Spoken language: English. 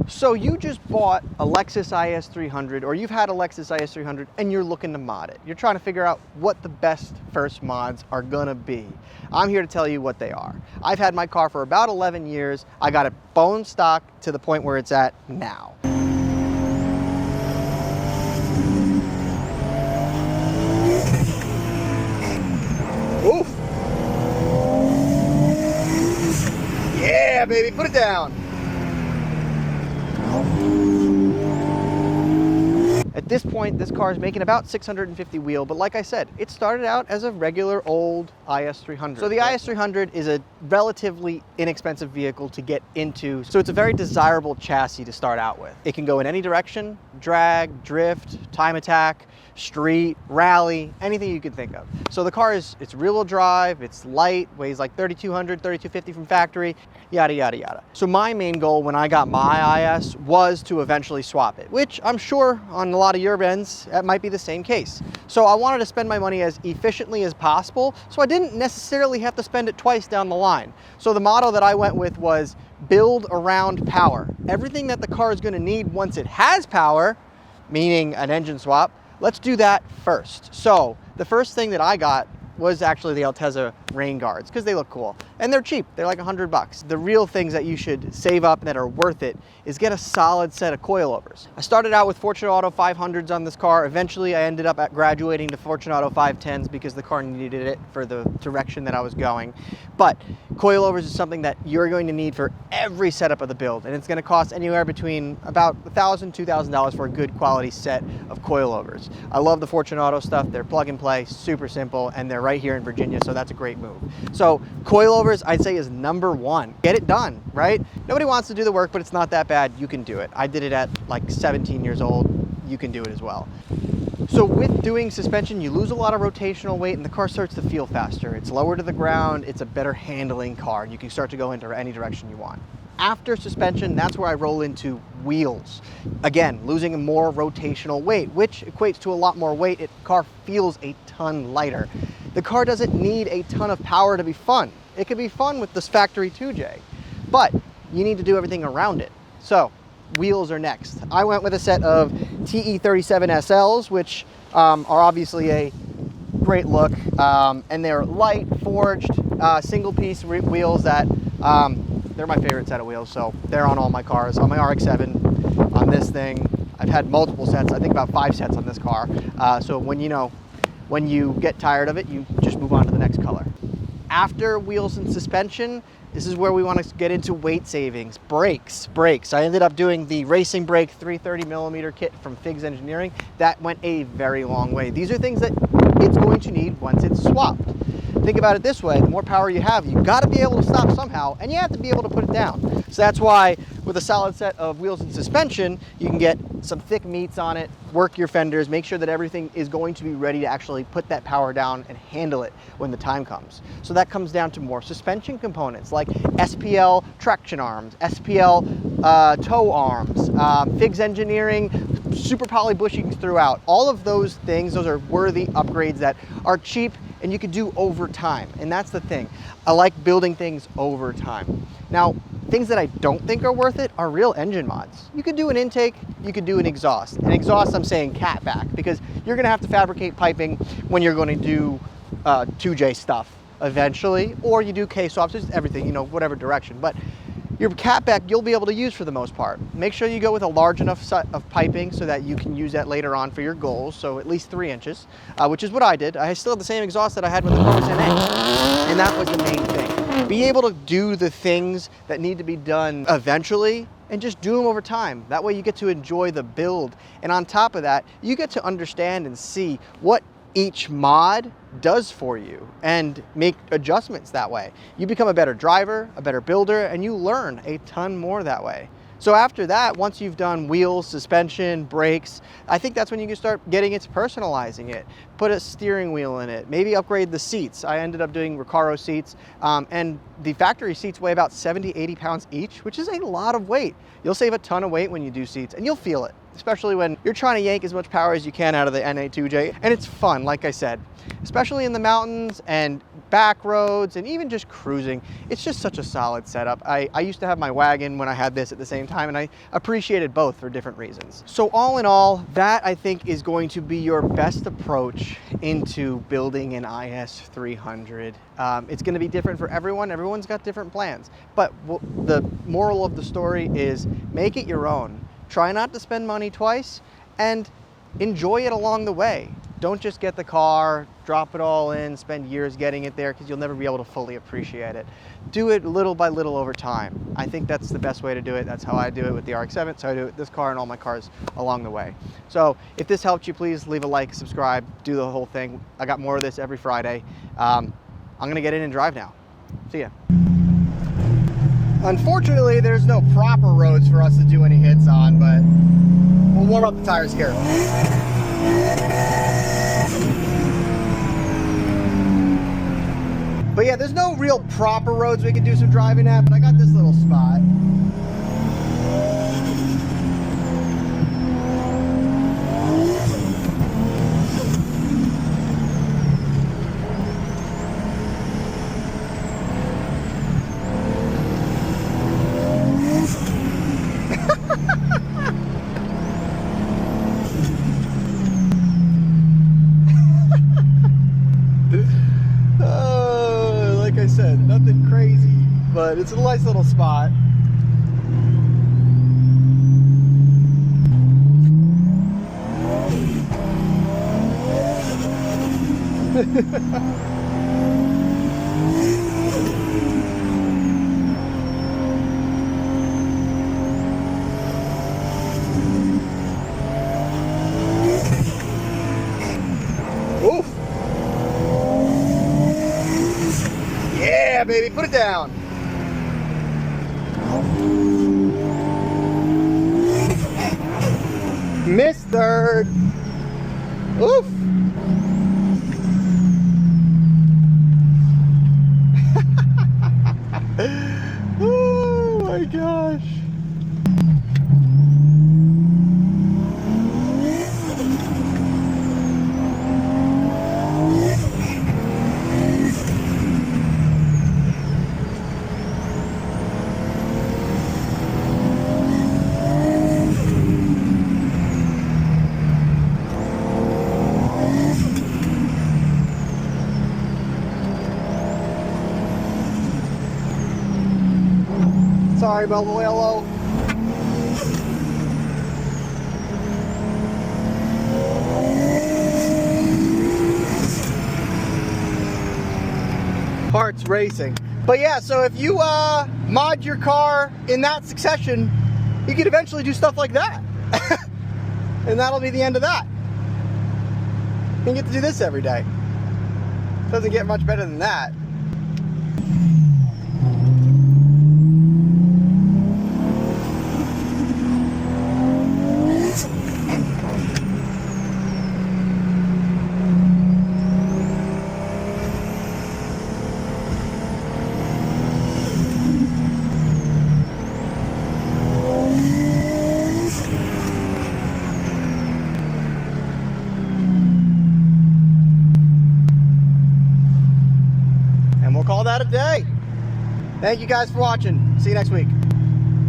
So you just bought a Lexus IS300, or you've had a Lexus IS300 and you're looking to mod it. You're trying to figure out what the best first mods are gonna be. I'm here to tell you what they are. I've had my car for about 11 years. I got it bone stock to the point where it's at now. Oof. Yeah, baby, put it down. At this point, this car is making about 650 wheel, but like I said, it started out as a regular old IS300. So the IS300 is a relatively inexpensive vehicle to get into, so it's a very desirable chassis to start out with. It can go in any direction: drag, drift, time attack, street, rally, anything you can think of. So the car it's rear-wheel drive, it's light, weighs like 3,200, 3,250 from factory, yada, yada, yada. So my main goal when I got my IS was to eventually swap it, which I'm sure on a lot of your ends, that might be the same case. So I wanted to spend my money as efficiently as possible, so I didn't necessarily have to spend it twice down the line. So the motto that I went with was build around power. Everything that the car is gonna need once it has power, meaning an engine swap, let's do that first. So the first thing that I got was actually the Altezza rain guards, because they look cool and they're cheap. They're like $100. The real things that you should save up that are worth it is get a solid set of coilovers. I started out with Fortune Auto 500s on this car. Eventually I ended up graduating to Fortune Auto 510s because the car needed it for the direction that I was going. But coilovers is something that you're going to need for every setup of the build, and it's going to cost anywhere between about $1,000, $2,000 for a good quality set of coilovers. I love the Fortune Auto stuff. They're plug and play, super simple, and they're right here in Virginia, so that's a great move. So coilovers, I'd say, is number one. Get it done, right? Nobody wants to do the work, but it's not that bad. You can do it. I did it at like 17 years old. You can do it as well. So with doing suspension, you lose a lot of rotational weight and the car starts to feel faster. It's lower to the ground. It's a better handling car. You can start to go into any direction you want. After suspension, that's where I roll into wheels. Again, losing more rotational weight, which equates to a lot more weight. The car feels a ton lighter. The car doesn't need a ton of power to be fun. It can be fun with this factory 2J, but you need to do everything around it. So wheels are next. I went with a set of TE37 SLs, which are obviously a great look, and they're light, forged, single piece wheels that they're my favorite set of wheels, so they're on all my cars. On my RX-7, on this thing, I've had multiple sets, I think about 5 sets on this car. So when you get tired of it, you just move on to the next color. After wheels and suspension, this is where we want to get into weight savings. Brakes. I ended up doing the racing brake 330mm kit from Figs Engineering. That went a very long way. These are things that it's going to need once it's swapped. Think about it this way: the more power you have, you've got to be able to stop somehow, and you have to be able to put it down. So that's why with a solid set of wheels and suspension, you can get some thick meats on it, work your fenders, make sure that everything is going to be ready to actually put that power down and handle it when the time comes. So that comes down to more suspension components like SPL traction arms, SPL tow arms, Figs Engineering, super poly bushings throughout. All of those things, those are worthy upgrades that are cheap and you can do over time. And that's the thing. I like building things over time. Now, things that I don't think are worth it are real engine mods. You could do an intake, you could do an exhaust. An exhaust, I'm saying catback, because you're gonna have to fabricate piping when you're gonna do 2J stuff eventually, or you do K-swaps, just everything, you know, whatever direction. But your catback you'll be able to use for the most part. Make sure you go with a large enough set of piping so that you can use that later on for your goals, so at least 3 inches, which is what I did. I still have the same exhaust that I had when the car was NA, and that was the main thing. Be able to do the things that need to be done eventually and just do them over time. That way you get to enjoy the build, and on top of that, you get to understand and see what each mod does for you and make adjustments that way. You become a better driver, a better builder, and you learn a ton more that way. So after that, once you've done wheels, suspension, brakes, I think that's when you can start getting into personalizing it. Put a steering wheel in it, maybe upgrade the seats. I ended up doing Recaro seats, and the factory seats weigh about 70, 80 pounds each, which is a lot of weight. You'll save a ton of weight when you do seats, and you'll feel it. especially when you're trying to yank as much power as you can out of the NA2J. And it's fun, like I said, especially in the mountains and back roads and even just cruising. It's just such a solid setup. I used to have my wagon when I had this at the same time, and I appreciated both for different reasons. So all in all, that I think is going to be your best approach into building an IS300. It's going to be different for everyone. Everyone's got different plans. But the moral of the story is make it your own. Try not to spend money twice and enjoy it along the way. Don't just get the car, drop it all in, spend years getting it there, because you'll never be able to fully appreciate it. Do it little by little over time. I think that's the best way to do it. That's how I do it with the RX-7, so I do it with this car and all my cars along the way. So if this helped you, please leave a like, subscribe, do the whole thing. I got more of this every Friday. I'm gonna get in and drive now. See ya. Unfortunately, there's no proper roads for us to do any hits on, but we'll warm up the tires here. But yeah, there's no real proper roads we can do some driving at, but I got this little spot. Like I said, nothing crazy, but it's a nice little spot. Oof. Yeah, baby, put it down. Missed third. Oof. Oh my gosh. Sorry about the yellow. Heart's racing. But yeah, so if you mod your car in that succession, you could eventually do stuff like that. And that'll be the end of that. You get to do this every day. Doesn't get much better than that. Call that a day. Thank you guys for watching. See you next week.